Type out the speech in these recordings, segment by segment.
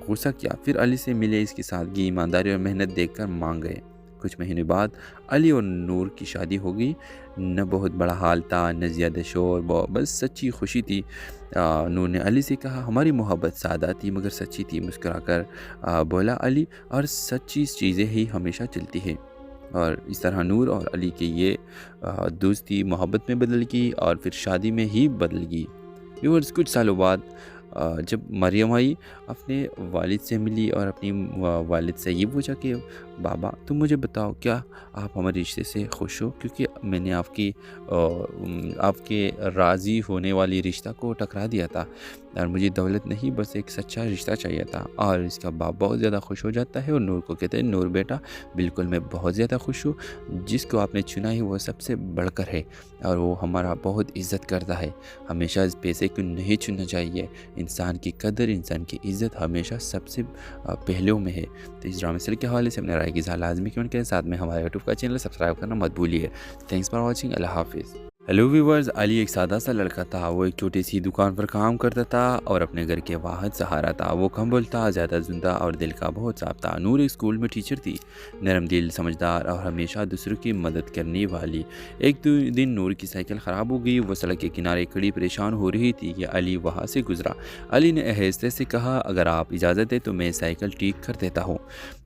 غصہ کیا، پھر علی سے ملے، اس کی سادگی، ایمانداری اور محنت دیکھ کر مان گئے۔ کچھ مہینے بعد علی اور نور کی شادی ہو گئی۔ نہ بہت بڑا حال تھا، نہ زیادہ شور، بس سچی خوشی تھی۔ نور نے علی سے کہا، ہماری محبت سادہ تھی مگر سچی تھی۔ مسکرا کر بولا علی، اور سچی چیزیں ہی ہمیشہ چلتی ہیں۔ اور اس طرح نور اور علی کی یہ دوستی محبت میں بدل گئی اور پھر شادی میں ہی بدل گئی۔ ویورز، کچھ سالوں بعد جب مریم آئی، اپنے والد سے ملی اور اپنی والد سے یہ پوچھا کہ بابا تم مجھے بتاؤ، کیا آپ ہمارے رشتے سے خوش ہو؟ کیونکہ میں نے آپ کے راضی ہونے والی رشتہ کو ٹکرا دیا تھا، اور مجھے دولت نہیں بس ایک سچا رشتہ چاہیے تھا۔ اور اس کا باپ بہت زیادہ خوش ہو جاتا ہے اور نور کو کہتے ہیں، نور بیٹا بالکل میں بہت زیادہ خوش ہوں، جس کو آپ نے چنا ہے وہ سب سے بڑھ کر ہے، اور وہ ہمارا بہت عزت کرتا ہے۔ ہمیشہ اس پیسے کو نہیں چننا چاہیے، انسان کی قدر، انسان کی عزت ہمیشہ سب سے پہلوں میں ہے۔ تو اس ڈرامے سیریل کے حوالے سے اپنے رائے کی اظہار لازمی کمنٹ کریں، ساتھ میں ہمارے یوٹیوب کا چینل سبسکرائب کرنا مت بھولیے۔ تھینکس فار واچنگ، اللہ حافظ۔ ہیلو ویورز، علی ایک سادہ سا لڑکا تھا۔ وہ ایک چھوٹی سی دکان پر کام کرتا تھا اور اپنے گھر کے واحد سہارا تھا۔ وہ کم بولتا، زیادہ سنتا اور دل کا بہت صاف تھا۔ نور ایک اسکول میں ٹیچر تھی، نرم دل، سمجھدار اور ہمیشہ دوسروں کی مدد کرنے والی۔ ایک دن نور کی سائیکل خراب ہو گئی، وہ سڑک کے کنارے کھڑی پریشان ہو رہی تھی کہ علی وہاں سے گزرا۔ علی نے آہستہ سے کہا، اگر آپ اجازت دیں تو میں سائیکل ٹھیک کر دیتا ہوں۔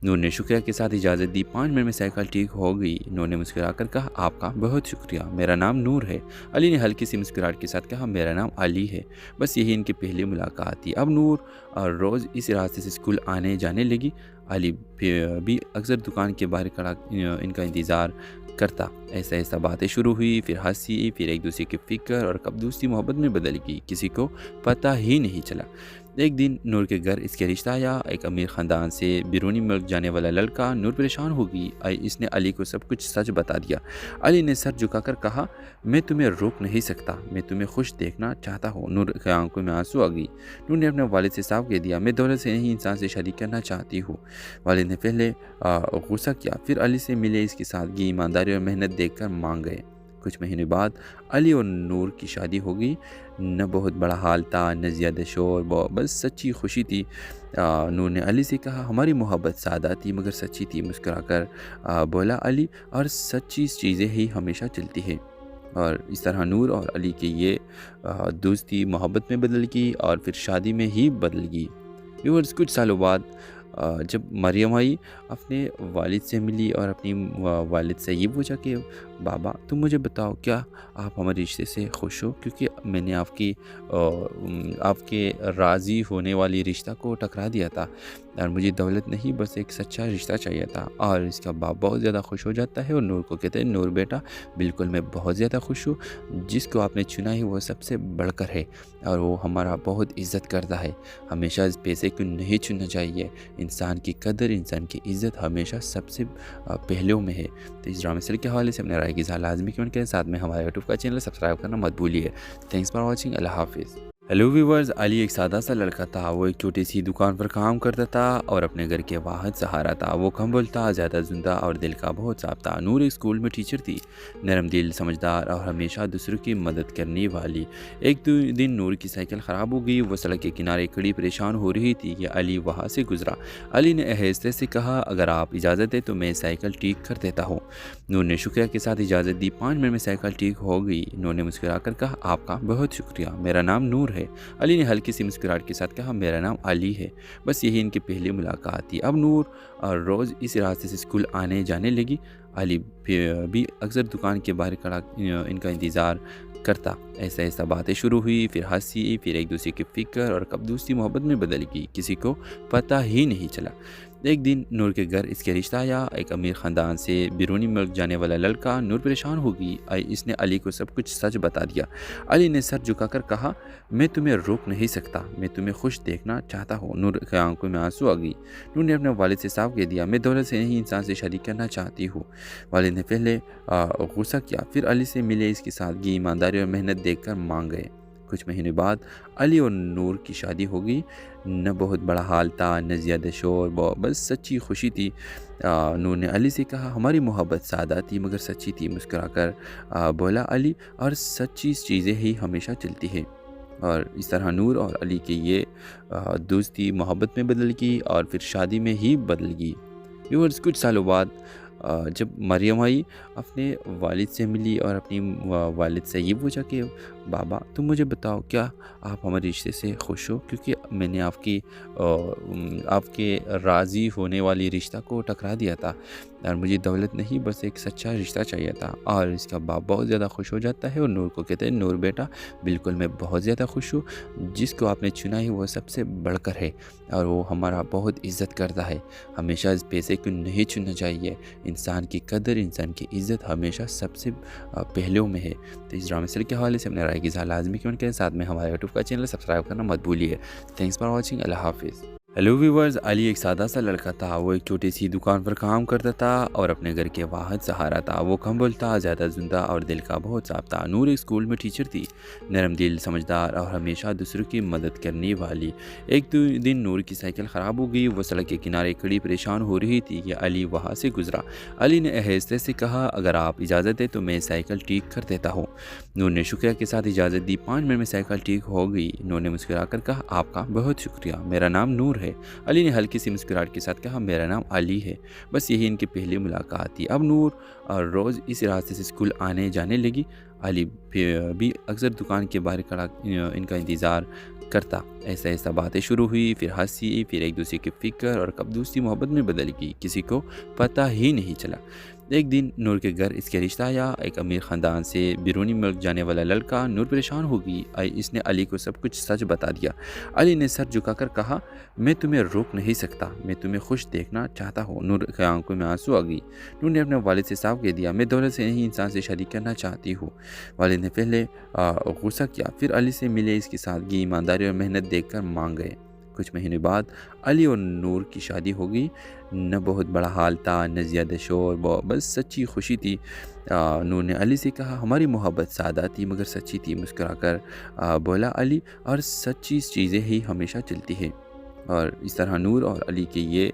نور نے شکریہ کے ساتھ اجازت دی۔ 5 منٹ میں سائیکل ٹھیک ہو گئی۔ نور نے مسکرا کر کہا، آپ کا بہت شکریہ، میرا نام نور ہے۔ علی نے ہلکی سی مسکراہٹ کے ساتھ کہا، میرا نام علی ہے۔ بس یہی ان کی پہلی ملاقات تھی۔ اب نور روز اس راستے سے اسکول آنے جانے لگی۔ علی بھی اکثر دکان کے باہر کھڑا ان کا انتظار کرتا۔ ایسا ایسا باتیں شروع ہوئی، پھر ہنسی، پھر ایک دوسرے کی فکر، اور کب دوستی محبت میں بدل گئی کسی کو پتہ ہی نہیں چلا۔ ایک دن نور کے گھر اس کے رشتہ آیا، ایک امیر خاندان سے بیرونی ملک جانے والا لڑکا۔ نور پریشان ہو گئی، اس نے علی کو سب کچھ سچ بتا دیا۔ علی نے سر جھکا کر کہا، میں تمہیں روک نہیں سکتا، میں تمہیں خوش دیکھنا چاہتا ہوں۔ نور کی آنکھوں میں آنسو آ گئی۔ نور نے اپنے والد سے صاف کہہ دیا، میں دولت سے نہیں انسان سے شادی کرنا چاہتی ہوں۔ والد نے پہلے غصہ کیا، پھر علی سے ملے، اس کی سادگی، ایمانداری اور محنت دیکھ کر مان گئے۔ کچھ مہینے بعد علی اور نور کی شادی ہو گئی۔ نہ بہت بڑا حال تھا، نہ زیادہ شور، بس سچی خوشی تھی۔ نور نے علی سے کہا، ہماری محبت سادہ تھی مگر سچی تھی۔ مسکرا کر بولا علی، اور سچی چیزیں ہی ہمیشہ چلتی ہیں۔ اور اس طرح نور اور علی کی یہ دوستی محبت میں بدل گئی اور پھر شادی میں ہی بدل گئی۔ ویورز، کچھ سالوں بعد جب مریم آئی، اپنے والد سے ملی اور اپنی والد سے یہ پوچھا کہ بابا تم مجھے بتاؤ، کیا آپ ہمارے رشتے سے خوش ہو؟ کیونکہ میں نے آپ کے راضی ہونے والی رشتہ کو ٹکرا دیا تھا، اور مجھے دولت نہیں بس ایک سچا رشتہ چاہیے تھا۔ اور اس کا باپ بہت زیادہ خوش ہو جاتا ہے اور نور کو کہتے ہیں، نور بیٹا بالکل میں بہت زیادہ خوش ہوں، جس کو آپ نے چنا ہے وہ سب سے بڑھ کر ہے، اور وہ ہمارا بہت عزت کرتا ہے۔ ہمیشہ اس پیسے کو نہیں چننا چاہیے، انسان کی قدر، انسان کی عزت ہمیشہ سب سے پہلوں میں ہے۔ تو اس ڈرامے سیریل کے حوالے سے اپنے رائے کی اظہار لازمی کمنٹ کریں، ساتھ میں ہمارے یوٹیوب کا چینل سبسکرائب کرنا مت بھولیے۔ تھینکس فار واچنگ، اللہ حافظ۔ ہیلو ویورز، علی ایک سادہ سا لڑکا تھا۔ وہ ایک چھوٹی سی دکان پر کام کرتا تھا اور اپنے گھر کے واحد سہارا تھا۔ وہ کم بولتا، زیادہ سنتا اور دل کا بہت صاف تھا۔ نور ایک اسکول میں ٹیچر تھی، نرم دل، سمجھدار اور ہمیشہ دوسروں کی مدد کرنے والی۔ ایک دن نور کی سائیکل خراب ہو گئی، وہ سڑک کے کنارے کھڑی پریشان ہو رہی تھی کہ علی وہاں سے گزرا۔ علی نے آہستہ سے کہا، اگر آپ اجازت دیں تو میں سائیکل ٹھیک کر دیتا ہوں۔ نور نے شکریہ کے ساتھ اجازت دی۔ 5 منٹ میں سائیکل ٹھیک ہو گئی۔ نور نے مسکرا کر کہا، آپ کا بہت شکریہ، میرا نام نور ہے۔ علی نے ہلکی سی مسکراہٹ کے ساتھ کہا، میرا نام علی ہے۔ بس یہی ان کی پہلی ملاقات تھی۔ اب نور روز اس راستے سے اسکول آنے جانے لگی۔ علی بھی اکثر دکان کے باہر کھڑا ان کا انتظار کرتا۔ ایسا ایسا باتیں شروع ہوئی، پھر ہنسی، پھر ایک دوسرے کی فکر، اور کب دوستی محبت میں بدل گئی کسی کو پتہ ہی نہیں چلا۔ ایک دن نور کے گھر اس کے رشتہ آیا، ایک امیر خاندان سے بیرونی ملک جانے والا لڑکا۔ نور پریشان ہو گئی، اس نے علی کو سب کچھ سچ بتا دیا۔ علی نے سر جھکا کر کہا، میں تمہیں روک نہیں سکتا، میں تمہیں خوش دیکھنا چاہتا ہوں۔ نور کی آنکھوں میں آنسو آ گئی۔ نور نے اپنے والد سے صاف کہہ دیا، میں دولت سے نہیں انسان سے شادی کرنا چاہتی ہوں۔ والد نے پہلے غصہ کیا، پھر علی سے ملے، اس کی سادگی، ایمانداری اور محنت دیکھ کر مان گئے۔ کچھ مہینے بعد علی اور نور کی شادی ہو گئی۔ نہ بہت بڑا حال تھا، نہ زیادہ شور، بس سچی خوشی تھی۔ نور نے علی سے کہا، ہماری محبت سادہ تھی مگر سچی تھی۔ مسکرا کر بولا علی، اور سچی چیزیں ہی ہمیشہ چلتی ہیں۔ اور اس طرح نور اور علی کی یہ دوستی محبت میں بدل گئی اور پھر شادی میں ہی بدل گئی۔ ویورز، کچھ سالوں بعد جب مریم آئی اپنے والد سے ملی اور اپنی والد سے یہ پوچھا کہ بابا تم مجھے بتاؤ کیا آپ ہمارے رشتے سے خوش ہو، کیونکہ میں نے آپ کے راضی ہونے والی رشتہ کو ٹکرا دیا تھا اور مجھے دولت نہیں بس ایک سچا رشتہ چاہیے تھا۔ اور اس کا باپ بہت زیادہ خوش ہو جاتا ہے اور نور کو کہتے ہیں نور بیٹا بالکل میں بہت زیادہ خوش ہوں، جس کو آپ نے چنا ہے وہ سب سے بڑھ کر ہے اور وہ ہمارا بہت عزت کرتا ہے۔ ہمیشہ اس پیسے کو نہیں چننا چاہیے، انسان کی قدر انسان کی عزت ہمیشہ سب سے پہلوں میں ہے۔ تو اس ڈرامے سیریل کے حوالے سے اپنے رائے کی اظہار لازمی کیوں کریں، ساتھ میں ہمارے یوٹیوب کا چینل سبسکرائب کرنا مت بھولیے۔ تھینکس فار واچنگ، اللہ حافظ۔ ہیلو ویورز، علی ایک سادہ سا لڑکا تھا۔ وہ ایک چھوٹی سی دکان پر کام کرتا تھا اور اپنے گھر کے واحد سہارا تھا۔ وہ کم بولتا، زیادہ زندہ اور دل کا بہت صاف تھا۔ نور ایک اسکول میں ٹیچر تھی، نرم دل، سمجھدار اور ہمیشہ دوسروں کی مدد کرنے والی۔ ایک دن نور کی سائیکل خراب ہو گئی، وہ سڑک کے کنارے کھڑی پریشان ہو رہی تھی کہ علی وہاں سے گزرا۔ علی نے آہستہ سے کہا اگر آپ اجازت دیں تو میں سائیکل ٹھیک کر دیتا ہوں۔ نور نے شکریہ کے ساتھ اجازت دی۔ 5 منٹ میں سائیکل ٹھیک ہو گئی۔ نور نے مسکرا کر کہا آپ کا بہت شکریہ، میرا نام نور ہے۔ علی نے ہلکی سی مسکراہٹ کے ساتھ کہا میرا نام علی ہے۔ بس یہی ان کی پہلی ملاقات تھی۔ اب نور روز اس راستے سے اسکول آنے جانے لگی۔ علی بھی اکثر دکان کے باہر کھڑا ان کا انتظار کرتا۔ ایسا ایسا باتیں شروع ہوئی، پھر ہنسی، پھر ایک دوسرے کی فکر اور کب دوستی محبت میں بدل گئی کسی کو پتہ ہی نہیں چلا۔ ایک دن نور کے گھر اس کے رشتہ آیا، ایک امیر خاندان سے بیرونی ملک جانے والا لڑکا۔ نور پریشان ہو گئی، اس نے علی کو سب کچھ سچ بتا دیا۔ علی نے سر جھکا کر کہا میں تمہیں روک نہیں سکتا، میں تمہیں خوش دیکھنا چاہتا ہوں۔ نور کی آنکھوں میں آنسو آ گئی۔ نور نے اپنے والد سے صاف کہہ دیا میں دولت سے نہیں انسان سے شادی کرنا چاہتی ہوں۔ والد نے پہلے غصہ کیا، پھر علی سے ملے، اس کی سادگی، ایمانداری اور محنت دیکھ کر مان گئے۔ کچھ مہینے بعد علی اور نور کی شادی ہو گئی۔ نہ بہت بڑا حال تھا، نہ زیادہ شور، بس سچی خوشی تھی۔ نور نے علی سے کہا ہماری محبت سادہ تھی مگر سچی تھی۔ مسکرا کر بولا علی، اور سچی چیزیں ہی ہمیشہ چلتی ہیں۔ اور اس طرح نور اور علی کی یہ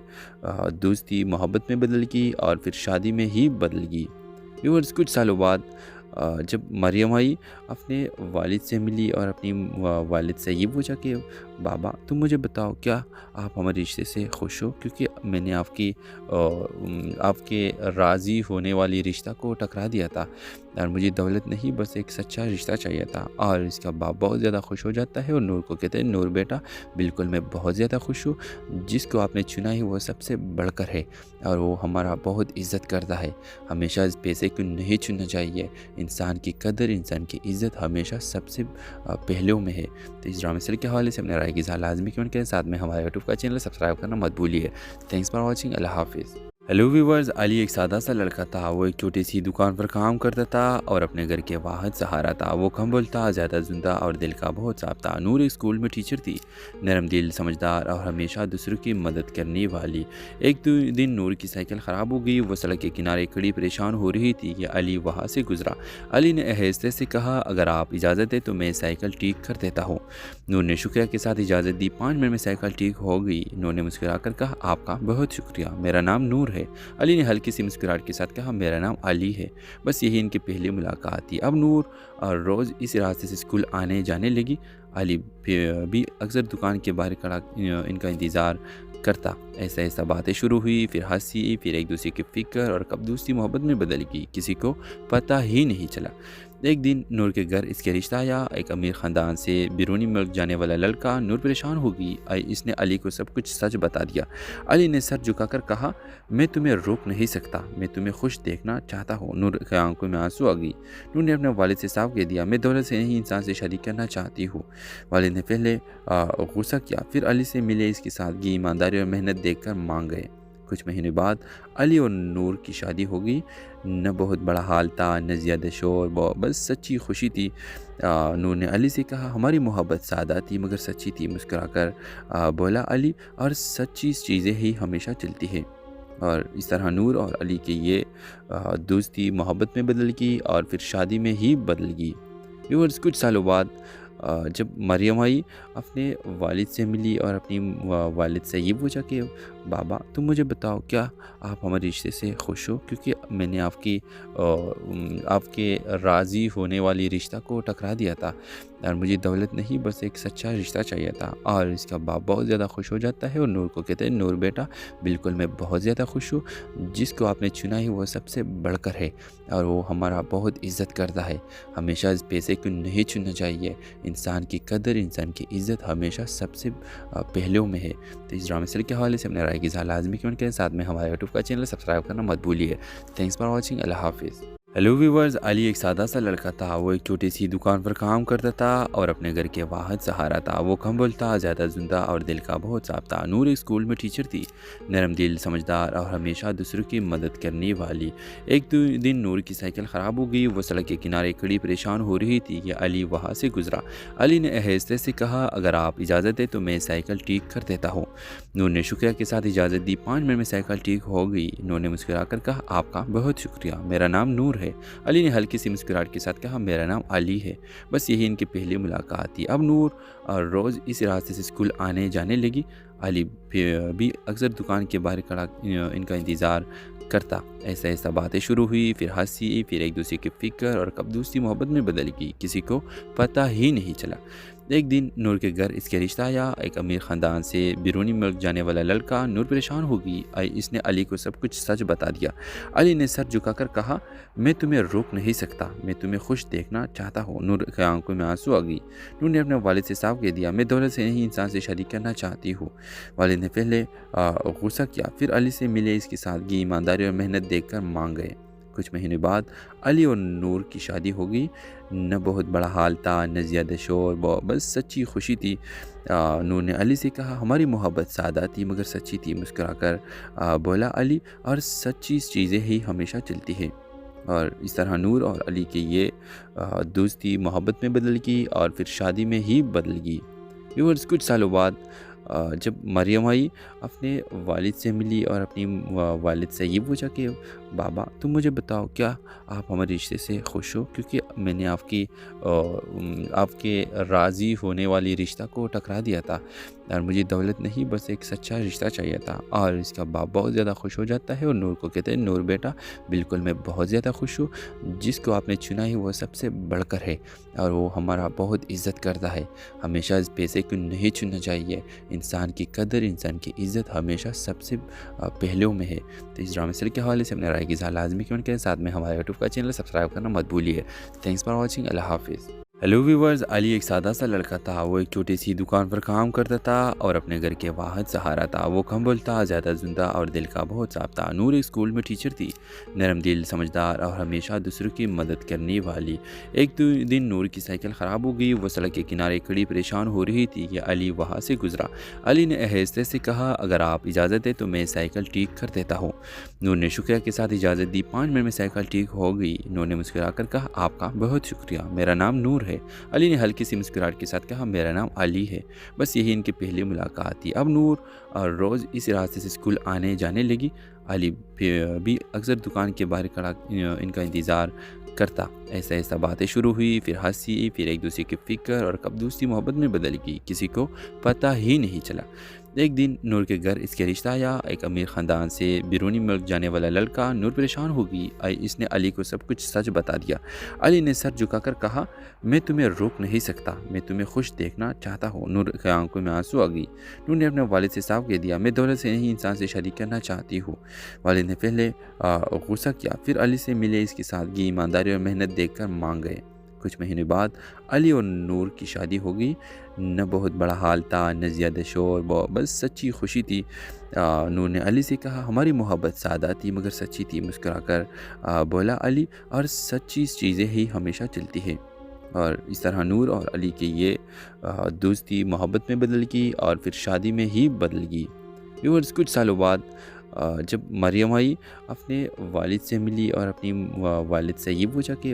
دوستی محبت میں بدل گئی اور پھر شادی میں ہی بدل گئی۔ ویورز، کچھ سالوں بعد جب مریم آئی اپنے والد سے ملی اور اپنی والد سے یہ پوچھا کہ بابا تم مجھے بتاؤ کیا آپ ہمارے رشتے سے خوش ہو، کیونکہ میں نے آپ کے راضی ہونے والی رشتہ کو ٹکرا دیا تھا اور مجھے دولت نہیں بس ایک سچا رشتہ چاہیے تھا۔ اور اس کا باپ بہت زیادہ خوش ہو جاتا ہے اور نور کو کہتے ہیں نور بیٹا بالکل میں بہت زیادہ خوش ہوں، جس کو آپ نے چنا ہے وہ سب سے بڑھ کر ہے اور وہ ہمارا بہت عزت کرتا ہے۔ ہمیشہ اس پیسے کو نہیں چننا چاہیے، انسان کی قدر انسان کی عزت ہمیشہ سب سے پہلوں میں ہے۔ تو اس ڈرامے سیریل کے حوالے سے اپنے رائے کی اظہار لازمی کیوں کریں، ساتھ میں ہمارے یوٹیوب کا چینل سبسکرائب کرنا مت بھولیے۔ تھینکس فار واچنگ، اللہ حافظ۔ ہیلو ویورز، علی ایک سادہ سا لڑکا تھا۔ وہ ایک چھوٹی سی دکان پر کام کرتا تھا اور اپنے گھر کے واحد سہارا تھا۔ وہ کم بولتا، زیادہ زندہ اور دل کا بہت صاف تھا۔ نور ایک اسکول میں ٹیچر تھی، نرم دل، سمجھدار اور ہمیشہ دوسروں کی مدد کرنے والی۔ ایک دن نور کی سائیکل خراب ہو گئی، وہ سڑک کے کنارے کھڑی پریشان ہو رہی تھی کہ علی وہاں سے گزرا۔ علی نے آہستہ سے کہا اگر آپ اجازت دیں تو میں سائیکل ٹھیک کر دیتا ہوں۔ نور نے شکریہ کے ساتھ اجازت دی۔ 5 منٹ میں سائیکل ٹھیک ہو گئی۔ نور نے مسکرا کر کہا آپ کا بہت شکریہ، میرا نام نور ہے۔ علی نے ہلکی سی مسکراہٹ کے ساتھ کہا میرا نام علی ہے۔ بس یہی ان کی پہلی ملاقات تھی۔ اب نور روز اس راستے سے اسکول آنے جانے لگی۔ علی بھی اکثر دکان کے باہر کھڑا ان کا انتظار کرتا۔ ایسا ایسا باتیں شروع ہوئی، پھر ہنسی، پھر ایک دوسرے کی فکر اور کب دوستی محبت میں بدل گئی کسی کو پتہ ہی نہیں چلا۔ ایک دن نور کے گھر اس کے رشتہ آیا، ایک امیر خاندان سے بیرونی ملک جانے والا لڑکا۔ نور پریشان ہو گئی، اس نے علی کو سب کچھ سچ بتا دیا۔ علی نے سر جھکا کر کہا میں تمہیں روک نہیں سکتا، میں تمہیں خوش دیکھنا چاہتا ہوں۔ نور کی آنکھوں میں آنسو آ گئی۔ نور نے اپنے والد سے صاف کہہ دیا میں دولت سے نہیں انسان سے شادی کرنا چاہتی ہوں۔ والد نے پہلے غصہ کیا، پھر علی سے ملے، اس کی سادگی، ایمانداری اور محنت دیکھ کر مان گئے۔ کچھ مہینے بعد علی اور نور کی شادی ہو گئی۔ نہ بہت بڑا حال تھا، نہ زیادہ شور، بس سچی خوشی تھی۔ نور نے علی سے کہا ہماری محبت سادہ تھی مگر سچی تھی۔ مسکرا کر بولا علی، اور سچی چیزیں ہی ہمیشہ چلتی ہیں۔ اور اس طرح نور اور علی کی یہ دوستی محبت میں بدل گئی اور پھر شادی میں ہی بدل گئی۔ ویورز، کچھ سالوں بعد جب مریم آئی اپنے والد سے ملی اور اپنی والد سے یہ پوچھا کہ بابا تم مجھے بتاؤ کیا آپ ہمارے رشتے سے خوش ہو، کیونکہ میں نے آپ کے راضی ہونے والی رشتہ کو ٹکرا دیا تھا اور مجھے دولت نہیں بس ایک سچا رشتہ چاہیے تھا۔ اور اس کا باپ بہت زیادہ خوش ہو جاتا ہے اور نور کو کہتے ہیں نور بیٹا بالکل میں بہت زیادہ خوش ہوں، جس کو آپ نے چنا ہے وہ سب سے بڑھ کر ہے اور وہ ہمارا بہت عزت کرتا ہے۔ ہمیشہ اس پیسے کو نہیں چننا چاہیے، انسان کی قدر انسان کی عزت ہمیشہ سب سے پہلوں میں ہے۔ تو اس ڈرامے سیریل کے حوالے سے اپنے رائے کی اظہار لازمی کمنٹ کریں، ساتھ میں ہمارے یوٹیوب کا چینل سبسکرائب کرنا مت بھولیے۔ تھینکس فار واچنگ، اللہ حافظ۔ ہیلو ویورز، علی ایک سادہ سا لڑکا تھا۔ وہ ایک چھوٹی سی دکان پر کام کرتا تھا اور اپنے گھر کے واحد سہارا تھا۔ وہ کم بولتا، زیادہ زندہ اور دل کا بہت صاف تھا۔ نور ایک اسکول میں ٹیچر تھی، نرم دل، سمجھدار اور ہمیشہ دوسروں کی مدد کرنے والی۔ ایک دن نور کی سائیکل خراب ہو گئی، وہ سڑک کے کنارے کھڑی پریشان ہو رہی تھی کہ علی وہاں سے گزرا۔ علی نے آہستہ سے کہا اگر آپ اجازت دیں تو میں سائیکل ٹھیک کر دیتا ہوں۔ نور نے شکریہ کے ساتھ اجازت دی۔ 5 منٹ میں سائیکل ٹھیک ہو گئی۔ نور نے مسکرا کر کہا آپ کا بہت شکریہ، میرا نام نور ہے۔ علی نے ہلکی سی مسکراہٹ کے ساتھ کہا میرا نام علی ہے۔ بس یہی ان کی پہلی ملاقات تھی۔ اب نور روز اس راستے سے اسکول آنے جانے لگی۔ علی بھی اکثر دکان کے باہر کھڑا ان کا انتظار کرتا۔ ایسا باتیں شروع ہوئی، پھر ہنسی، پھر ایک دوسرے کی فکر اور کب دوستی محبت میں بدل گئی، کسی کو پتہ ہی نہیں چلا۔ ایک دن نور کے گھر اس کے رشتہ آیا، ایک امیر خاندان سے بیرونی ملک جانے والا لڑکا۔ نور پریشان ہو گئی، اس نے علی کو سب کچھ سچ بتا دیا۔ علی نے سر جھکا کر کہا میں تمہیں روک نہیں سکتا، میں تمہیں خوش دیکھنا چاہتا ہوں۔ نور کی آنکھوں میں آنسو آ گئی۔ نور نے اپنے والد سے صاف کہہ دیا میں دولت سے نہیں انسان سے شادی کرنا چاہتی ہوں۔ والد نے پہلے غصہ کیا، پھر علی سے ملے، اس کی سادگی، ایمانداری اور محنت دیکھ کر مان گئے۔ کچھ مہینے بعد علی اور نور کی شادی ہو گئی۔ نہ بہت بڑا حال تھا، نہ زیادہ شور، بس سچی خوشی تھی۔ نور نے علی سے کہا ہماری محبت سادہ تھی مگر سچی تھی۔ مسکرا کر بولا علی، اور سچی چیزیں ہی ہمیشہ چلتی ہیں۔ اور اس طرح نور اور علی کی یہ دوستی محبت میں بدل گئی اور پھر شادی میں ہی بدل گئی۔ ویورز، کچھ سالوں بعد جب مریم آئی اپنے والد سے ملی اور اپنی والد سے یہ پوچھا کہ بابا تم مجھے بتاؤ کیا آپ ہمارے رشتے سے خوش ہو، کیونکہ میں نے آپ کے راضی ہونے والی رشتہ کو ٹکرا دیا تھا اور مجھے دولت نہیں بس ایک سچا رشتہ چاہیے تھا۔ اور اس کا باپ بہت زیادہ خوش ہو جاتا ہے اور نور کو کہتے ہیں نور بیٹا بالکل میں بہت زیادہ خوش ہوں، جس کو آپ نے چنا ہے وہ سب سے بڑھ کر ہے اور وہ ہمارا بہت عزت کرتا ہے۔ ہمیشہ اس پیسے کو نہیں چننا چاہیے، انسان کی قدر انسان کی عزت ہمیشہ سب سے پہلوں میں ہے۔ تو اس ڈرامے سیریل کے حوالے سے اپنے رائے کی اظہار لازمی کمنٹ کریں، ساتھ میں ہمارے یوٹیوب کا چینل سبسکرائب کرنا مت بھولیے۔ تھینکس فار واچنگ، اللہ حافظ۔ ہیلو ویورز، علی ایک سادہ سا لڑکا تھا۔ وہ ایک چھوٹی سی دکان پر کام کرتا تھا اور اپنے گھر کے واحد سہارا تھا۔ وہ کم بولتا، زیادہ زندہ اور دل کا بہت صاف تھا۔ نور ایک اسکول میں ٹیچر تھی، نرم دل، سمجھدار اور ہمیشہ دوسروں کی مدد کرنے والی۔ ایک دن نور کی سائیکل خراب ہو گئی، وہ سڑک کے کنارے کھڑی پریشان ہو رہی تھی کہ علی وہاں سے گزرا۔ علی نے آہستہ سے کہا اگر آپ اجازت دیں تو میں سائیکل ٹھیک کر دیتا ہوں۔ نور نے شکریہ کے ساتھ اجازت دی۔ 5 منٹ میں سائیکل ٹھیک ہو گئی۔ نور نے مسکرا کر کہا آپ کا بہت شکریہ، میرا نام نور ہے۔ علی نے ہلکی سی مسکراہٹ کے ساتھ کہا میرا نام علی ہے۔ بس یہی ان کی پہلی ملاقات تھی۔ اب نور روز اس راستے سے اسکول آنے جانے لگی۔ علی بھی اکثر دکان کے باہر کھڑا ان کا انتظار کرتا۔ ایسا باتیں شروع ہوئی، پھر ہنسی، پھر ایک دوسرے کی فکر اور کب دوستی محبت میں بدل گئی، کسی کو پتہ ہی نہیں چلا۔ ایک دن نور کے گھر اس کے رشتہ آیا، ایک امیر خاندان سے بیرونی ملک جانے والا لڑکا۔ نور پریشان ہو گئی، اس نے علی کو سب کچھ سچ بتا دیا۔ علی نے سر جھکا کر کہا میں تمہیں روک نہیں سکتا، میں تمہیں خوش دیکھنا چاہتا ہوں۔ نور کی آنکھوں میں آنسو آ گئی۔ نور نے اپنے والد سے صاف کہہ دیا میں دولت سے نہیں انسان سے شادی کرنا چاہتی ہوں۔ والد نے پہلے غصہ کیا، پھر علی سے ملے، اس کی سادگی، ایمانداری اور محنت دیکھ کر مان گئے۔ کچھ مہینے بعد علی اور نور کی شادی ہو گئی۔ نہ بہت بڑا حال تھا، نہ زیادہ شور، بس سچی خوشی تھی۔ نور نے علی سے کہا ہماری محبت سادہ تھی مگر سچی تھی۔ مسکرا کر بولا علی، اور سچی چیزیں ہی ہمیشہ چلتی ہیں۔ اور اس طرح نور اور علی کی یہ دوستی محبت میں بدل گئی اور پھر شادی میں ہی بدل گئی۔ ویورز، کچھ سالوں بعد جب مریم آئی اپنے والد سے ملی اور اپنی والد سے یہ پوچھا کہ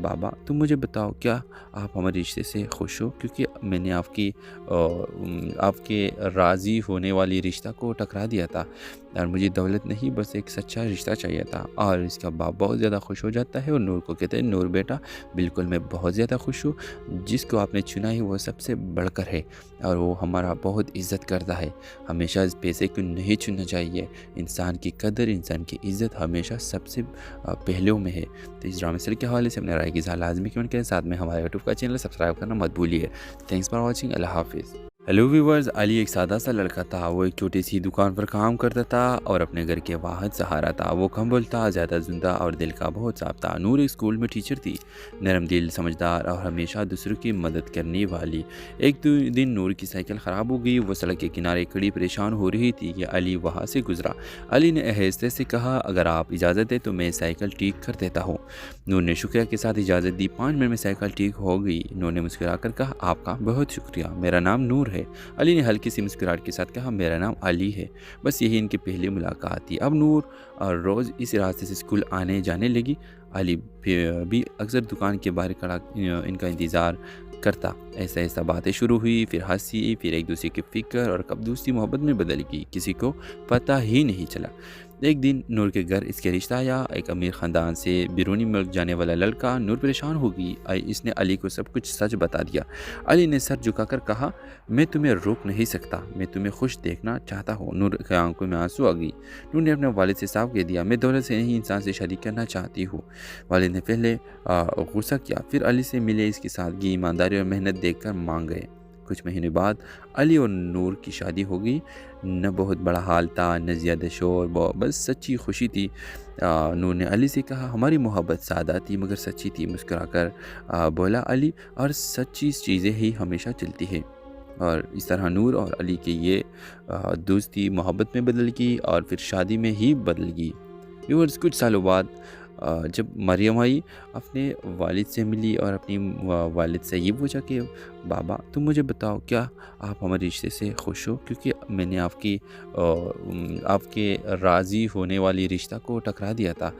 بابا تم مجھے بتاؤ کیا آپ ہمارے رشتے سے خوش ہو، کیونکہ میں نے آپ کے راضی ہونے والی رشتہ کو ٹکرا دیا تھا اور مجھے دولت نہیں بس ایک سچا رشتہ چاہیے تھا۔ اور اس کا باپ بہت زیادہ خوش ہو جاتا ہے اور نور کو کہتے ہیں نور بیٹا بالکل میں بہت زیادہ خوش ہوں، جس کو آپ نے چنا ہے وہ سب سے بڑھ کر ہے اور وہ ہمارا بہت عزت کرتا ہے۔ ہمیشہ اس پیسے کو نہیں چننا چاہیے، انسان کی قدر انسان کی عزت ہمیشہ سب سے پہلوں میں ہے۔ تو اس ڈرامے سیریل کے حوالے سے اپنے رائے کی اظہار لازمی کمنٹ کریں، ساتھ میں ہمارے یوٹیوب کا چینل سبسکرائب کرنا مت بھولیے۔ تھینکس فار واچنگ، اللہ حافظ۔ ہیلو ویورز، علی ایک سادہ سا لڑکا تھا۔ وہ ایک چھوٹی سی دکان پر کام کرتا تھا اور اپنے گھر کے واحد سہارا تھا۔ وہ کم بولتا، زیادہ زندہ اور دل کا بہت صاف تھا۔ نور ایک اسکول میں ٹیچر تھی، نرم دل، سمجھدار اور ہمیشہ دوسروں کی مدد کرنے والی۔ ایک دن نور کی سائیکل خراب ہو گئی، وہ سڑک کے کنارے کھڑی پریشان ہو رہی تھی کہ علی وہاں سے گزرا۔ علی نے آہستہ سے کہا اگر آپ اجازت دیں تو میں سائیکل ٹھیک کر دیتا ہوں۔ نور نے شکریہ کے ساتھ اجازت دی۔ 5 منٹ میں سائیکل ٹھیک ہو گئی۔ نور نے مسکرا کر کہا آپ کا بہت شکریہ، میرا نام نور ہے۔ علی نے ہلکی سی مسکراہٹ کے ساتھ کہا میرا نام علی ہے۔ بس یہی ان کی پہلی ملاقات تھی۔ اب نور روز اس راستے سے اسکول آنے جانے لگی۔ علی بھی اکثر دکان کے باہر کھڑا ان کا انتظار کرتا۔ ایسا باتیں شروع ہوئی، پھر ہنسی، پھر ایک دوسرے کی فکر اور کب دوستی محبت میں بدل گئی، کسی کو پتہ ہی نہیں چلا۔ ایک دن نور کے گھر اس کے رشتہ آیا، ایک امیر خاندان سے بیرونی ملک جانے والا لڑکا۔ نور پریشان ہو گئی، اس نے علی کو سب کچھ سچ بتا دیا۔ علی نے سر جھکا کر کہا میں تمہیں روک نہیں سکتا، میں تمہیں خوش دیکھنا چاہتا ہوں۔ نور کی آنکھوں میں آنسو آ گئی۔ نور نے اپنے والد سے صاف کہہ دیا میں دولت سے نہیں انسان سے شادی کرنا چاہتی ہوں۔ والد نے پہلے غصہ کیا، پھر علی سے ملے، اس کی سادگی، ایمانداری اور محنت دیکھ کر مان گئے۔ کچھ مہینے بعد علی اور نور کی شادی ہو گئی۔ نہ بہت بڑا حال تھا، نہ زیادہ شور، بس سچی خوشی تھی۔ نور نے علی سے کہا ہماری محبت سادہ تھی مگر سچی تھی۔ مسکرا کر بولا علی، اور سچی چیزیں ہی ہمیشہ چلتی ہیں۔ اور اس طرح نور اور علی کی یہ دوستی محبت میں بدل گئی اور پھر شادی میں ہی بدل گئی۔ ویورز، کچھ سالوں بعد جب مریم آئی اپنے والد سے ملی اور اپنی والد سے یہ پوچھا کہ بابا تم مجھے بتاؤ کیا آپ ہمارے رشتے سے خوش ہو، کیونکہ میں نے آپ کے راضی ہونے والی رشتہ کو ٹکرا دیا تھا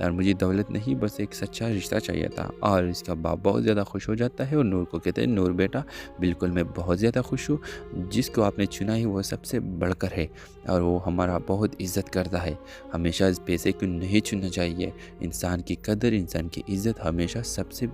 اور مجھے دولت نہیں بس ایک سچا رشتہ چاہیے تھا۔ اور اس کا باپ بہت زیادہ خوش ہو جاتا ہے اور نور کو کہتے ہیں نور بیٹا بالکل میں بہت زیادہ خوش ہوں، جس کو آپ نے چنا ہے وہ سب سے بڑھ کر ہے اور وہ ہمارا بہت عزت کرتا ہے۔ ہمیشہ اس پیسے کو نہیں چننا چاہیے، انسان کی قدر انسان کی عزت ہمیشہ سب سے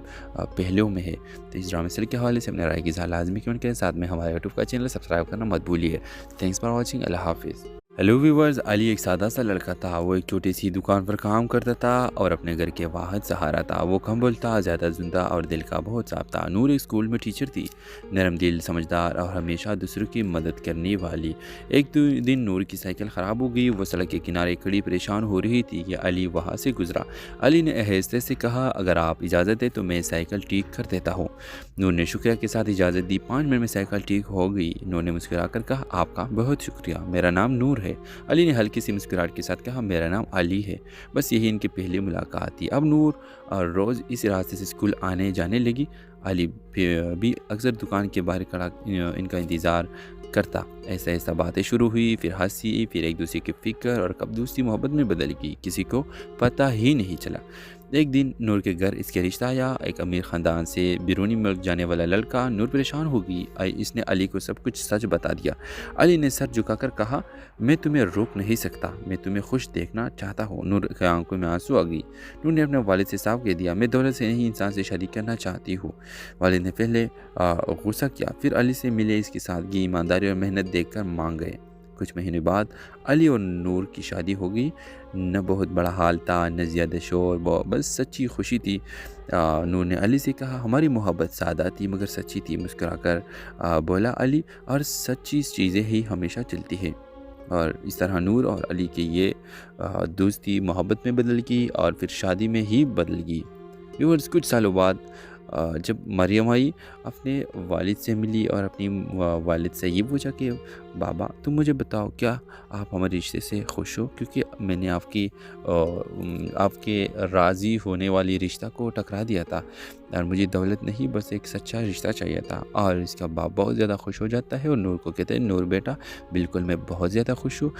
پہلوں میں ہے۔ تو اس ڈرامے سیریل کے حوالے سے اپنے رائے کی اظہار لازمی کمنٹ کریں، ساتھ میں ہمارے یوٹیوب کا چینل سبسکرائب کرنا مت بھولیے۔ تھینکس فار واچنگ، اللہ حافظ۔ ہیلو ویورز، علی ایک سادہ سا لڑکا تھا۔ وہ ایک چھوٹی سی دکان پر کام کرتا تھا اور اپنے گھر کے واحد سہارا تھا۔ وہ کم بولتا، زیادہ زندہ اور دل کا بہت صاف تھا۔ نور ایک اسکول میں ٹیچر تھی، نرم دل، سمجھدار اور ہمیشہ دوسروں کی مدد کرنے والی۔ ایک دن نور کی سائیکل خراب ہو گئی، وہ سڑک کے کنارے کھڑی پریشان ہو رہی تھی کہ علی وہاں سے گزرا۔ علی نے آہستہ سے کہا اگر آپ اجازت دیں تو میں سائیکل ٹھیک کر دیتا ہوں۔ نور نے شکریہ کے ساتھ اجازت دی۔ 5 منٹ میں سائیکل ٹھیک ہو گئی۔ نور نے مسکرا کر کہا آپ کا بہت شکریہ، میرا نام نور ہے۔ علی نے ہلکی سی مسکراہٹ کے ساتھ کہا میرا نام علی ہے۔ بس یہی ان کی پہلی ملاقات تھی۔ اب نور روز اس راستے سے اسکول آنے جانے لگی۔ علی بھی اکثر دکان کے باہر کھڑا ان کا انتظار کرتا۔ ایسا باتیں شروع ہوئی، پھر ہنسی، پھر ایک دوسرے کی فکر اور کب دوستی محبت میں بدل گئی، کسی کو پتہ ہی نہیں چلا۔ ایک دن نور کے گھر اس کے رشتہ آیا، ایک امیر خاندان سے بیرونی ملک جانے والا لڑکا۔ نور پریشان ہو گئی، اس نے علی کو سب کچھ سچ بتا دیا۔ علی نے سر جھکا کر کہا میں تمہیں روک نہیں سکتا، میں تمہیں خوش دیکھنا چاہتا ہوں۔ نور کی آنکھوں میں آنسو آ گئی۔ نور نے اپنے والد سے صاف کہہ دیا میں دولت سے نہیں انسان سے شادی کرنا چاہتی ہوں۔ والد نے پہلے غصہ کیا، پھر علی سے ملے، اس کی سادگی، ایمانداری اور محنت دیکھ کر مان گئے۔ کچھ مہینے بعد علی اور نور کی شادی ہو گئی۔ نہ بہت بڑا حال تھا، نہ زیادہ شور، بس سچی خوشی تھی۔ نور نے علی سے کہا ہماری محبت سادہ تھی مگر سچی تھی۔ مسکرا کر بولا علی، اور سچی چیزیں ہی ہمیشہ چلتی ہیں۔ اور اس طرح نور اور علی کی یہ دوستی محبت میں بدل گئی اور پھر شادی میں ہی بدل گئی۔ ویورز، کچھ سالوں بعد جب مریم آئی اپنے والد سے ملی اور اپنی والد سے یہ پوچھا کہ بابا تم مجھے بتاؤ کیا آپ ہمارے رشتے سے خوش ہو، کیونکہ میں نے آپ کے راضی ہونے والی رشتہ کو ٹکرا دیا تھا اور مجھے دولت نہیں بس ایک سچا رشتہ چاہیے تھا۔ اور اس کا باپ بہت زیادہ خوش ہو جاتا ہے اور نور کو کہتے ہیں نور بیٹا بالکل میں بہت زیادہ خوش ہوں،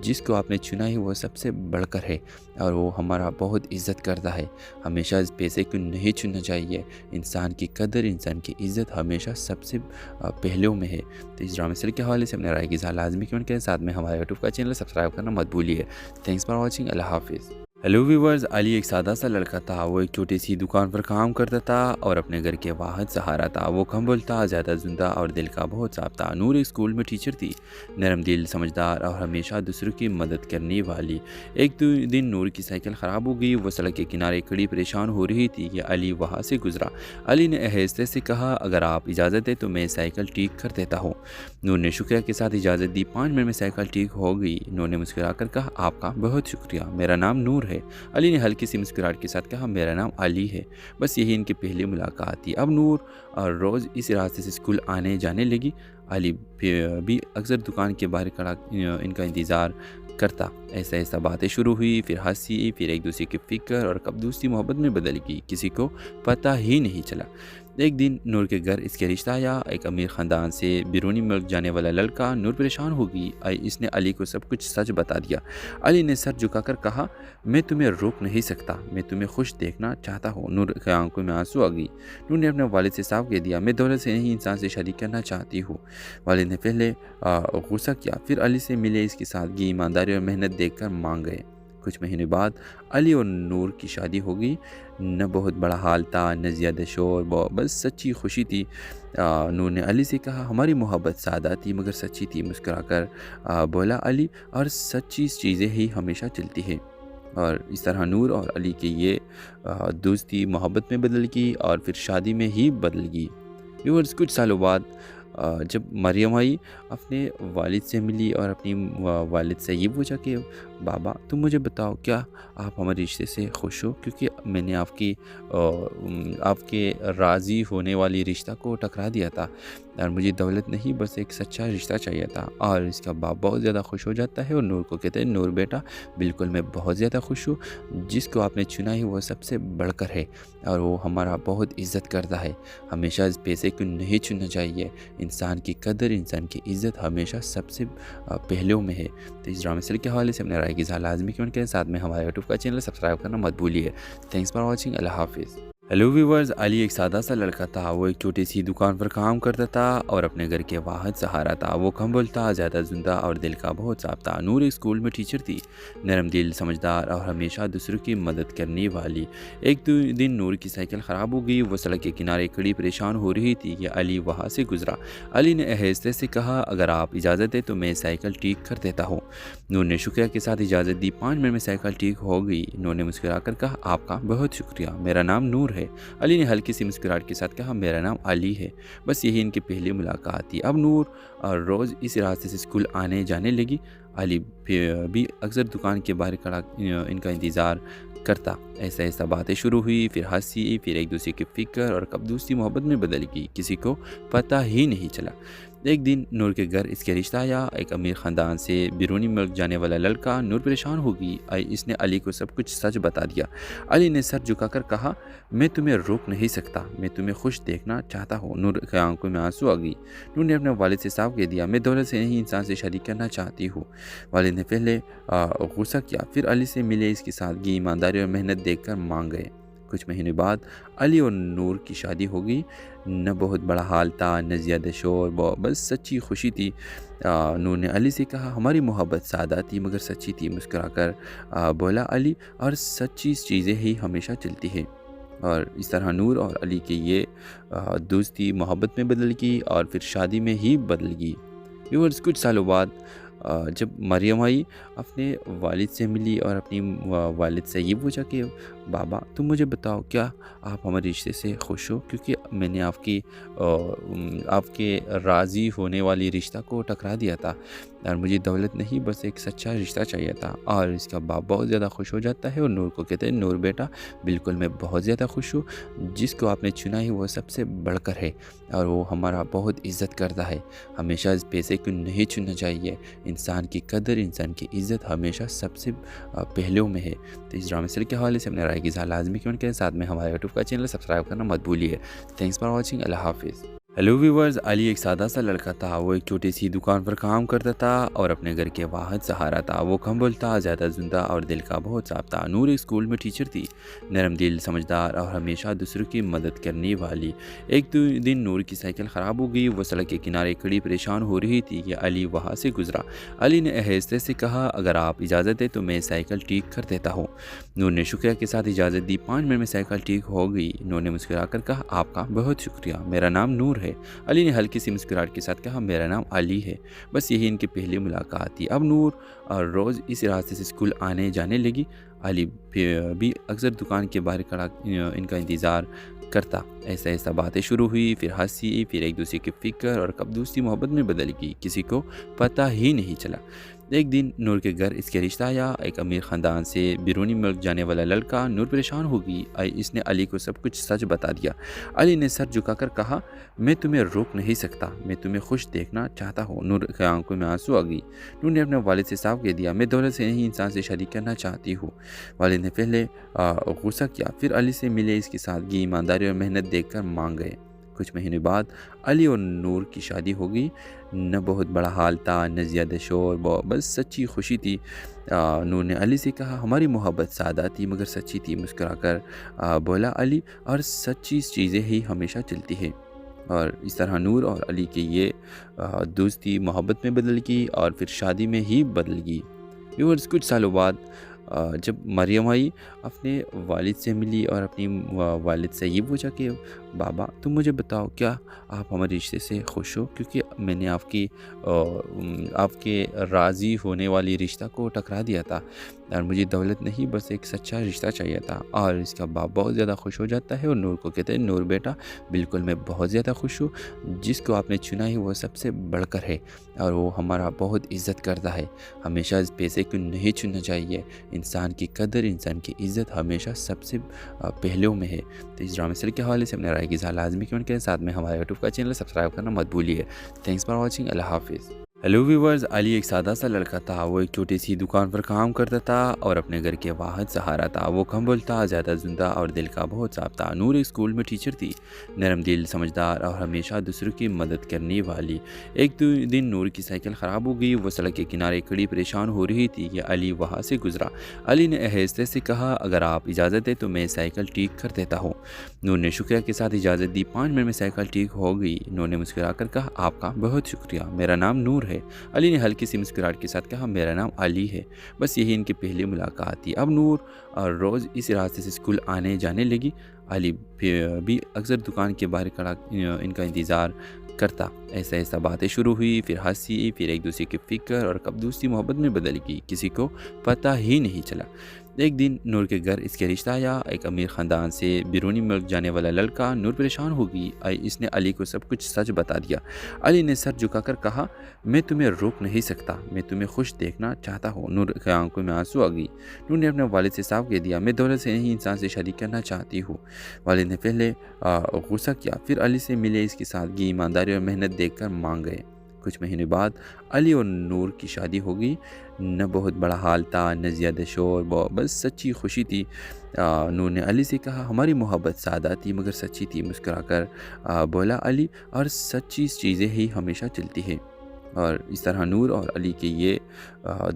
جس کو آپ نے چنا ہے وہ سب سے بڑھ کر ہے اور وہ ہمارا بہت عزت کرتا ہے۔ ہمیشہ اس پیسے کو نہیں چننا چاہیے، انسان کی قدر انسان کی عزت ہمیشہ سب سے پہلوں میں ہے۔ تو اس ڈرامے سیریل کے حوالے سے اپنے رائے کی اظہار لازمی کمنٹ کریں، ساتھ میں ہمارے یوٹیوب کا چینل سبسکرائب کرنا مت بھولیے۔ تھینکس فار واچنگ، اللہ حافظ۔ ہیلو ویورز، علی ایک سادہ سا لڑکا تھا۔ وہ ایک چھوٹی سی دکان پر کام کرتا تھا اور اپنے گھر کے واحد سہارا تھا۔ وہ کم بولتا، زیادہ زندہ اور دل کا بہت صاف تھا۔ نور ایک اسکول میں ٹیچر تھی، نرم دل، سمجھدار اور ہمیشہ دوسروں کی مدد کرنے والی۔ ایک دن نور کی سائیکل خراب ہو گئی، وہ سڑک کے کنارے کھڑی پریشان ہو رہی تھی کہ علی وہاں سے گزرا۔ علی نے آہستہ سے کہا اگر آپ اجازت دیں تو میں سائیکل ٹھیک کر دیتا ہوں۔ نور نے شکریہ کے ساتھ اجازت دی۔ 5 منٹ میں سائیکل ٹھیک ہو گئی۔ نور نے مسکرا کر کہا آپ کا بہت شکریہ، میرا نام نور ہے۔ علی نے ہلکی سی مسکراہٹ کے ساتھ کہا میرا نام علی ہے۔ بس یہی ان کی پہلی ملاقات تھی۔ اب نور روز اس راستے سے اسکول آنے جانے لگی۔ علی بھی اکثر دکان کے باہر کھڑا ان کا انتظار کرتا۔ ایسا ایسا باتیں شروع ہوئی، پھر ہنسی، پھر ایک دوسرے کی فکر اور کب دوستی محبت میں بدل گئی، کسی کو پتہ ہی نہیں چلا۔ ایک دن نور کے گھر اس کے رشتہ آیا، ایک امیر خاندان سے بیرونی ملک جانے والا لڑکا۔ نور پریشان ہو گئی، اس نے علی کو سب کچھ سچ بتا دیا۔ علی نے سر جھکا کر کہا میں تمہیں روک نہیں سکتا، میں تمہیں خوش دیکھنا چاہتا ہوں۔ نور کی آنکھوں میں آنسو آ گئی۔ نور نے اپنے والد سے صاف کہہ دیا میں دولت سے نہیں انسان سے شادی کرنا چاہتی ہوں۔ والد نے پہلے غصہ کیا، پھر علی سے ملے، اس کی سادگی، ایمانداری اور محنت دیکھ کر مان گئے۔ کچھ مہینے بعد علی اور نور کی شادی ہو گئی۔ نہ بہت بڑا حال تھا، نہ زیادہ شور، بس سچی خوشی تھی۔ نور نے علی سے کہا ہماری محبت سادہ تھی مگر سچی تھی۔ مسکرا کر بولا علی، اور سچی چیزیں ہی ہمیشہ چلتی ہے۔ اور اس طرح نور اور علی کی یہ دوستی محبت میں بدل گئی اور پھر شادی میں ہی بدل گئی۔ ویورز، کچھ سالوں بعد جب مریم آئی اپنے والد سے ملی اور اپنی والد سے یہ پوچھا کہ بابا تم مجھے بتاؤ کیا آپ ہمارے رشتے سے خوش ہو، کیونکہ میں نے آپ کے راضی ہونے والی رشتہ کو ٹکرا دیا تھا اور مجھے دولت نہیں بس ایک سچا رشتہ چاہیے تھا۔ اور اس کا باپ بہت زیادہ خوش ہو جاتا ہے اور نور کو کہتے ہیں نور بیٹا بالکل میں بہت زیادہ خوش ہوں، جس کو آپ نے چنا ہے وہ سب سے بڑھ کر ہے اور وہ ہمارا بہت عزت کرتا ہے۔ ہمیشہ اس پیسے کو نہیں چننا چاہیے، انسان کی قدر انسان کی عزت ہمیشہ سب سے پہلوں میں ہے۔ تو اس ڈرامے سیریل کے حوالے سے اپنے رائے کی اظہار لازمی کمنٹ کریں، ساتھ میں ہمارے یوٹیوب کا چینل سبسکرائب کرنا مت بھولیے۔ تھینکس فار واچنگ، اللہ حافظ۔ ہیلو ویورز، علی ایک سادہ سا لڑکا تھا۔ وہ ایک چھوٹی سی دکان پر کام کرتا تھا اور اپنے گھر کے واحد سہارا تھا۔ وہ کم بولتا، زیادہ زندہ اور دل کا بہت صاف تھا۔ نور ایک اسکول میں ٹیچر تھی، نرم دل، سمجھدار اور ہمیشہ دوسروں کی مدد کرنے والی۔ ایک دن نور کی سائیکل خراب ہو گئی، وہ سڑک کے کنارے کھڑی پریشان ہو رہی تھی کہ علی وہاں سے گزرا۔ علی نے آہستہ سے کہا اگر آپ اجازت دیں تو میں سائیکل ٹھیک کر دیتا ہوں۔ نور نے شکریہ کے ساتھ اجازت دی۔ 5 منٹ میں سائیکل ٹھیک ہو گئی۔ نور نے مسکرا کر کہا آپ کا بہت شکریہ، میرا نام نور ہے۔ علی نے ہلکی سی مسکراہٹ کے ساتھ کہا میرا نام علی ہے۔ بس یہی ان کی پہلی ملاقات تھی۔ اب نور روز اس راستے سے اسکول آنے جانے لگی۔ علی بھی اکثر دکان کے باہر کھڑا ان کا انتظار کرتا۔ ایسا ایسا باتیں شروع ہوئی، پھر ہنسی، پھر ایک دوسرے کی فکر اور کب دوستی محبت میں بدل گئی، کسی کو پتہ ہی نہیں چلا۔ ایک دن نور کے گھر اس کے رشتہ آیا، ایک امیر خاندان سے بیرونی ملک جانے والا لڑکا۔ نور پریشان ہو گئی، اس نے علی کو سب کچھ سچ بتا دیا۔ علی نے سر جھکا کر کہا میں تمہیں روک نہیں سکتا، میں تمہیں خوش دیکھنا چاہتا ہوں۔ نور کی آنکھوں میں آنسو آ گئی۔ نور نے اپنے والد سے صاف کہہ دیا میں دولت سے نہیں انسان سے شادی کرنا چاہتی ہوں۔ والد نے پہلے غصہ کیا، پھر علی سے ملے، اس کی سادگی، ایمانداری اور محنت دیکھ کر مان گئے۔ کچھ مہینے بعد علی اور نور کی شادی ہو گئی۔ نہ بہت بڑا حال تھا، نہ زیادہ شور، بس سچی خوشی تھی۔ نور نے علی سے کہا ہماری محبت سادہ تھی مگر سچی تھی۔ مسکرا کر بولا علی، اور سچی چیزیں ہی ہمیشہ چلتی ہے۔ اور اس طرح نور اور علی کی یہ دوستی محبت میں بدل گئی اور پھر شادی میں ہی بدل گئی۔ ویورز، کچھ سالوں بعد جب مریم آئی اپنے والد سے ملی اور اپنی والد سے یہ پوچھا کہ بابا تم مجھے بتاؤ کیا آپ ہمارے رشتے سے خوش ہو، کیونکہ میں نے آپ کے راضی ہونے والی رشتہ کو ٹکرا دیا تھا اور مجھے دولت نہیں بس ایک سچا رشتہ چاہیے تھا۔ اور اس کا باپ بہت زیادہ خوش ہو جاتا ہے اور نور کو کہتے ہیں نور بیٹا بالکل میں بہت زیادہ خوش ہوں، جس کو آپ نے چنا ہے وہ سب سے بڑھ کر ہے اور وہ ہمارا بہت عزت کرتا ہے۔ ہمیشہ اس پیسے کو نہیں چننا چاہیے، انسان کی قدر انسان کی عزت ہمیشہ سب سے پہلوں میں ہے۔ تو اس ڈرامے سیریل کے حوالے سے اپنے رائے کی اظہار لازمی کمنٹ کریں، ساتھ میں ہمارے یوٹیوب کا چینل سبسکرائب کرنا مت بھولیے۔ تھینکس فار واچنگ، اللہ حافظ۔ ہیلو ویورز، علی ایک سادہ سا لڑکا تھا۔ وہ ایک چھوٹی سی دکان پر کام کرتا تھا اور اپنے گھر کے واحد سہارا تھا۔ وہ کم بولتا، زیادہ سنتا اور دل کا بہت صاف تھا۔ نور ایک اسکول میں ٹیچر تھی، نرم دل، سمجھدار اور ہمیشہ دوسروں کی مدد کرنے والی۔ ایک دن نور کی سائیکل خراب ہو گئی، وہ سڑک کے کنارے کھڑی پریشان ہو رہی تھی کہ علی وہاں سے گزرا۔ علی نے آہستہ سے کہا، اگر آپ اجازت دیں تو میں سائیکل ٹھیک کر دیتا ہوں۔ نور نے شکریہ کے ساتھ اجازت دی۔ 5 منٹ میں سائیکل ٹھیک ہو گئی۔ نور نے مسکرا کر کہا، آپ کا بہت شکریہ، میرا نام نور ہے۔ علی نے ہلکی سی مسکراہٹ کے ساتھ کہا، میرا نام علی ہے۔ بس یہی ان کی پہلی ملاقات تھی۔ اب نور روز اس راستے سے اسکول آنے جانے لگی۔ علی بھی اکثر دکان کے باہر کھڑا ان کا انتظار کرتا۔ ایسا باتیں شروع ہوئی، پھر ہنسی، پھر ایک دوسرے کی فکر اور کب دوستی محبت میں بدل گئی، کسی کو پتہ ہی نہیں چلا۔ ایک دن نور کے گھر اس کے رشتہ آیا، ایک امیر خاندان سے بیرونی ملک جانے والا لڑکا۔ نور پریشان ہو گئی، اس نے علی کو سب کچھ سچ بتا دیا۔ علی نے سر جھکا کر کہا، میں تمہیں روک نہیں سکتا، میں تمہیں خوش دیکھنا چاہتا ہوں۔ نور کی آنکھوں میں آنسو آ گئی۔ نور نے اپنے والد سے صاف کہہ دیا، میں دولت سے نہیں انسان سے شادی کرنا چاہتی ہوں۔ والد نے پہلے غصہ کیا، پھر علی سے ملے اس کی سادگی، ایمانداری اور محنت دیکھ کر مان گئے۔ کچھ مہینے بعد علی اور نور کی شادی ہو گئی۔ نہ بہت بڑا حال تھا، نہ زیادہ شور، بس سچی خوشی تھی۔ نور نے علی سے کہا، ہماری محبت سادہ تھی مگر سچی تھی۔ مسکرا کر بولا علی، اور سچی چیزیں ہی ہمیشہ چلتی ہیں۔ اور اس طرح نور اور علی کی یہ دوستی محبت میں بدل گئی اور پھر شادی میں ہی بدل گئی۔ ویورز، کچھ سالوں بعد جب مریم آئی، اپنے والد سے ملی اور اپنی والد سے یہ پوچھا کہ بابا تم مجھے بتاؤ، کیا آپ ہمارے رشتے سے خوش ہو؟ کیونکہ میں نے آپ کے راضی ہونے والی رشتہ کو ٹکرا دیا تھا اور مجھے دولت نہیں بس ایک سچا رشتہ چاہیے تھا۔ اور اس کا باپ بہت زیادہ خوش ہو جاتا ہے اور نور کو کہتے ہیں نور بیٹا بالکل میں بہت زیادہ خوش ہوں، جس کو آپ نے چنا ہے وہ سب سے بڑھ کر ہے اور وہ ہمارا بہت عزت کرتا ہے۔ ہمیشہ اس پیسے کو نہیں چننا چاہیے، انسان کی قدر انسان کی عزت ہمیشہ سب سے پہلوں میں ہے۔ تو اس ڈرامے سیریل کے حوالے سے اپنے رائے کی اظہار لازمی کمنٹ کریں، ساتھ میں ہمارے یوٹیوب کا چینل سبسکرائب کرنا مت بھولیے۔ تھینکس فار واچنگ، اللہ حافظ۔ ہیلو ویورز، علی ایک سادہ سا لڑکا تھا۔ وہ ایک چھوٹی سی دکان پر کام کرتا تھا اور اپنے گھر کے واحد سہارا تھا۔ وہ کم بولتا، زیادہ سنتا اور دل کا بہت صاف تھا۔ نور ایک اسکول میں ٹیچر تھی، نرم دل، سمجھدار اور ہمیشہ دوسروں کی مدد کرنے والی۔ ایک دن نور کی سائیکل خراب ہو گئی، وہ سڑک کے کنارے کھڑی پریشان ہو رہی تھی کہ علی وہاں سے گزرا۔ علی نے آہستہ سے کہا، اگر آپ اجازت دیں تو میں سائیکل ٹھیک کر دیتا ہوں۔ نور نے شکریہ کے ساتھ اجازت دی۔ 5 منٹ میں سائیکل ٹھیک ہو گئی۔ نور نے مسکرا کر کہا، آپ کا بہت شکریہ، میرا نام نور ہے۔ علی نے ہلکی سی مسکراہٹ کے ساتھ کہا، میرا نام علی ہے۔ بس یہی ان کی پہلی ملاقات تھی۔ اب نور روز اس راستے سے اسکول آنے جانے لگی۔ علی بھی اکثر دکان کے باہر کھڑا ان کا انتظار کرتا۔ ایسا باتیں شروع ہوئی، پھر ہنسی، پھر ایک دوسرے کی فکر اور کب دوستی محبت میں بدل گئی، کسی کو پتہ ہی نہیں چلا۔ ایک دن نور کے گھر اس کے رشتہ آیا، ایک امیر خاندان سے بیرونی ملک جانے والا لڑکا۔ نور پریشان ہو گئی، اس نے علی کو سب کچھ سچ بتا دیا۔ علی نے سر جھکا کر کہا، میں تمہیں روک نہیں سکتا، میں تمہیں خوش دیکھنا چاہتا ہوں۔ نور کی آنکھوں میں آنسو آ گئی۔ نور نے اپنے والد سے صاف کہہ دیا، میں دولت سے نہیں انسان سے شادی کرنا چاہتی ہوں۔ والد نے پہلے غصہ کیا، پھر علی سے ملے اس کی سادگی، ایمانداری اور محنت دیکھ کر مان گئے۔ کچھ مہینے بعد علی اور نور کی شادی ہو گئی۔ نہ بہت بڑا حال تھا، نہ زیادہ شور، بس سچی خوشی تھی۔ نور نے علی سے کہا، ہماری محبت سادہ تھی مگر سچی تھی۔ مسکرا کر بولا علی، اور سچی چیزیں ہی ہمیشہ چلتی ہیں۔ اور اس طرح نور اور علی کی یہ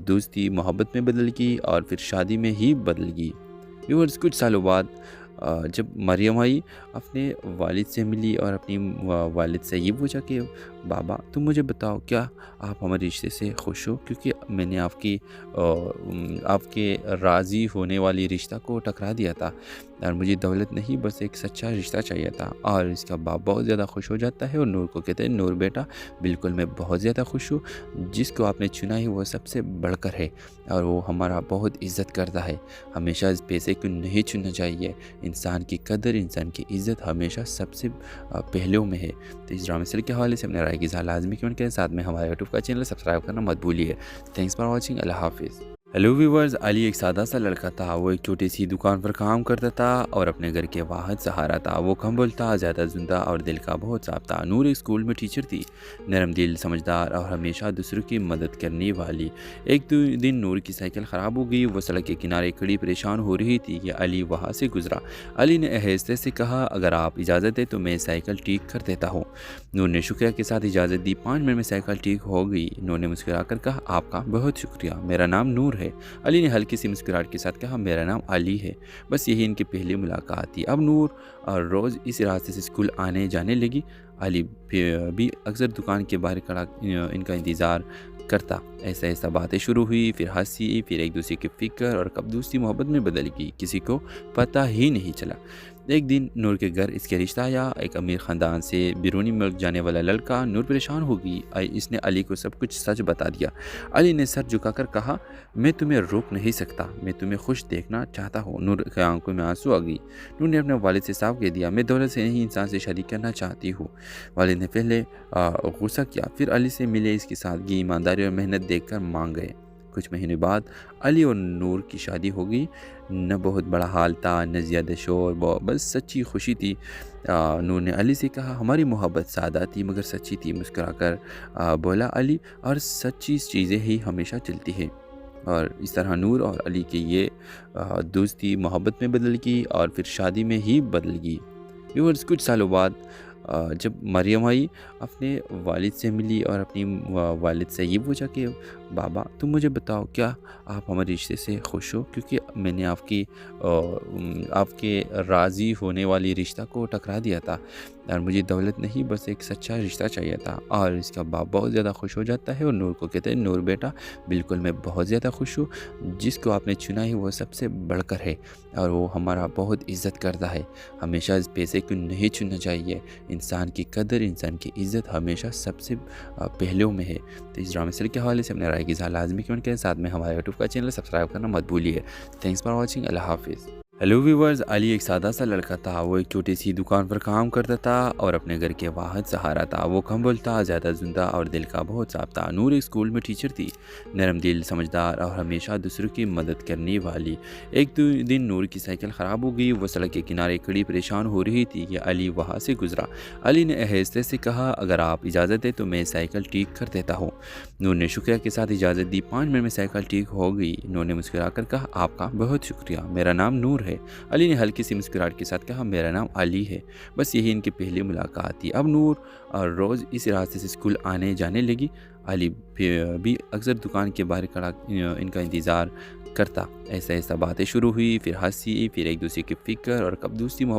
دوستی محبت میں بدل گئی اور پھر شادی میں ہی بدل گئی۔ ویورز، کچھ سالوں بعد جب مریم آئی، اپنے والد سے ملی اور اپنی والد سے یہ پوچھا کہ بابا تم مجھے بتاؤ، کیا آپ ہمارے رشتے سے خوش ہو؟ کیونکہ میں نے آپ کے راضی ہونے والی رشتہ کو ٹکرا دیا تھا اور مجھے دولت نہیں بس ایک سچا رشتہ چاہیے تھا۔ اور اس کا باپ بہت زیادہ خوش ہو جاتا ہے اور نور کو کہتے ہیں نور بیٹا بالکل میں بہت زیادہ خوش ہوں، جس کو آپ نے چنا ہے وہ سب سے بڑھ کر ہے اور وہ ہمارا بہت عزت کرتا ہے۔ ہمیشہ اس پیسے کو نہیں چننا چاہیے، انسان کی قدر انسان کی عزت ہمیشہ سب سے پہلوں میں ہے۔ تو اس ڈرامے سیریل کے حوالے سے اپنے رائے کی اظہار لازمی کمنٹ کریں، ساتھ میں ہمارے یوٹیوب کا چینل سبسکرائب کرنا مت بھولیے۔ تھینکس فار واچنگ، اللہ حافظ۔ ہیلو ویورز، علی ایک سادہ سا لڑکا تھا۔ وہ ایک چھوٹی سی دکان پر کام کرتا تھا اور اپنے گھر کے واحد سہارا تھا۔ وہ کم بولتا، زیادہ زندہ اور دل کا بہت صاف تھا۔ نور ایک اسکول میں ٹیچر تھی، نرم دل، سمجھدار اور ہمیشہ دوسروں کی مدد کرنے والی۔ ایک دن نور کی سائیکل خراب ہو گئی۔ وہ سڑک کے کنارے کھڑی پریشان ہو رہی تھی کہ علی وہاں سے گزرا۔ علی نے آہستہ سے کہا، اگر آپ اجازت دیں تو میں سائیکل ٹھیک کر دیتا ہوں۔ نور نے شکریہ کے ساتھ اجازت دی۔ 5 منٹ میں سائیکل ٹھیک ہو گئی۔ نور نے مسکرا کر کہا، آپ کا بہت شکریہ، میرا نام نور ہے۔ علی نے ہلکی سی مسکراہٹ کے ساتھ کہا، میرا نام علی ہے۔ بس یہی ان کی پہلی ملاقات تھی۔ اب نور روز اس راستے سے اسکول آنے جانے لگی۔ علی بھی اکثر دکان کے باہر کھڑا ان کا انتظار کرتا۔ ایسا ایسا باتیں شروع ہوئی، پھر ہنسی، پھر ایک دوسرے کی فکر، اور کب دوستی محبت میں بدل گئی، کسی کو پتہ ہی نہیں چلا۔ ایک دن نور کے گھر اس کے رشتہ آیا، ایک امیر خاندان سے بیرونی ملک جانے والا لڑکا۔ نور پریشان ہو گئی۔ اس نے علی کو سب کچھ سچ بتا دیا۔ علی نے سر جھکا کر کہا، میں تمہیں روک نہیں سکتا، میں تمہیں خوش دیکھنا چاہتا ہوں۔ نور کی آنکھوں میں آنسو آ گئی۔ نور نے اپنے والد سے صاف کہہ دیا، میں دولت سے نہیں، انسان سے شادی کرنا چاہتی ہوں۔ والد نے پہلے غصہ کیا، پھر علی سے ملے، اس کی سادگی، ایمانداری اور محنت دیکھ کر مان گئے۔ کچھ مہینے بعد علی اور نور کی شادی ہو گئی۔ نہ بہت بڑا حال تھا، نہ زیادہ شور، بس سچی خوشی تھی۔ نور نے علی سے کہا، ہماری محبت سادہ تھی مگر سچی تھی۔ مسکرا کر بولا علی، اور سچی چیزیں ہی ہمیشہ چلتی ہیں۔ اور اس طرح نور اور علی کی یہ دوستی محبت میں بدل گئی اور پھر شادی میں ہی بدل گئی۔ ویورز، کچھ سالوں بعد جب مریم آئی، اپنے والد سے ملی اور اپنی والد سے یہ پوچھا کہ بابا تم مجھے بتاؤ، کیا آپ ہمارے رشتے سے خوش ہو؟ کیونکہ میں نے آپ کے راضی ہونے والی رشتہ کو ٹکرا دیا تھا، اور مجھے دولت نہیں، بس ایک سچا رشتہ چاہیے تھا۔ اور اس کا باپ بہت زیادہ خوش ہو جاتا ہے اور نور کو کہتے ہیں، نور بیٹا بالکل میں بہت زیادہ خوش ہوں، جس کو آپ نے چنا ہے وہ سب سے بڑھ کر ہے، اور وہ ہمارا بہت عزت کرتا ہے۔ ہمیشہ اس پیسے کو نہیں چننا چاہیے، انسان کی قدر، انسان کی عزت ہمیشہ سب سے پہلوں میں ہے۔ تو اس ڈرامے سیریل کے حوالے سے اپنے رائے کی اظہار لازمی کمنٹ کریں، ساتھ میں ہمارے یوٹیوب کا چینل سبسکرائب کرنا مت بھولیے۔ تھینکس فار واچنگ، اللہ حافظ۔ ہیلو ویورز، علی ایک سادہ سا لڑکا تھا۔ وہ ایک چھوٹی سی دکان پر کام کرتا تھا اور اپنے گھر کے واحد سہارا تھا۔ وہ کم بولتا، زیادہ زندہ اور دل کا بہت صاف تھا۔ نور ایک اسکول میں ٹیچر تھی، نرم دل، سمجھدار اور ہمیشہ دوسروں کی مدد کرنے والی۔ ایک دن نور کی سائیکل خراب ہو گئی۔ وہ سڑک کے کنارے کھڑی پریشان ہو رہی تھی کہ علی وہاں سے گزرا۔ علی نے آہستہ سے کہا، اگر آپ اجازت دیں تو میں سائیکل ٹھیک کر دیتا ہوں۔ نور نے شکریہ کے ساتھ اجازت دی۔ 5 منٹ میں سائیکل ٹھیک ہو گئی۔ نور نے مسکرا کر کہا، آپ کا بہت شکریہ، میرا نام نور ہے۔ علی نے ہلکی سی مسکراہٹ کے ساتھ کہا، میرا نام علی ہے۔ بس یہی ان کی پہلی ملاقات تھی۔ اب نور روز اس راستے سے اسکول آنے جانے لگی۔ علی بھی اکثر دکان کے باہر کھڑا ان کا انتظار کرتا۔ ایسا ایسا باتیں شروع ہوئی، پھر ہنسی، پھر ایک دوسرے کی فکر، اور کب دوستی محبت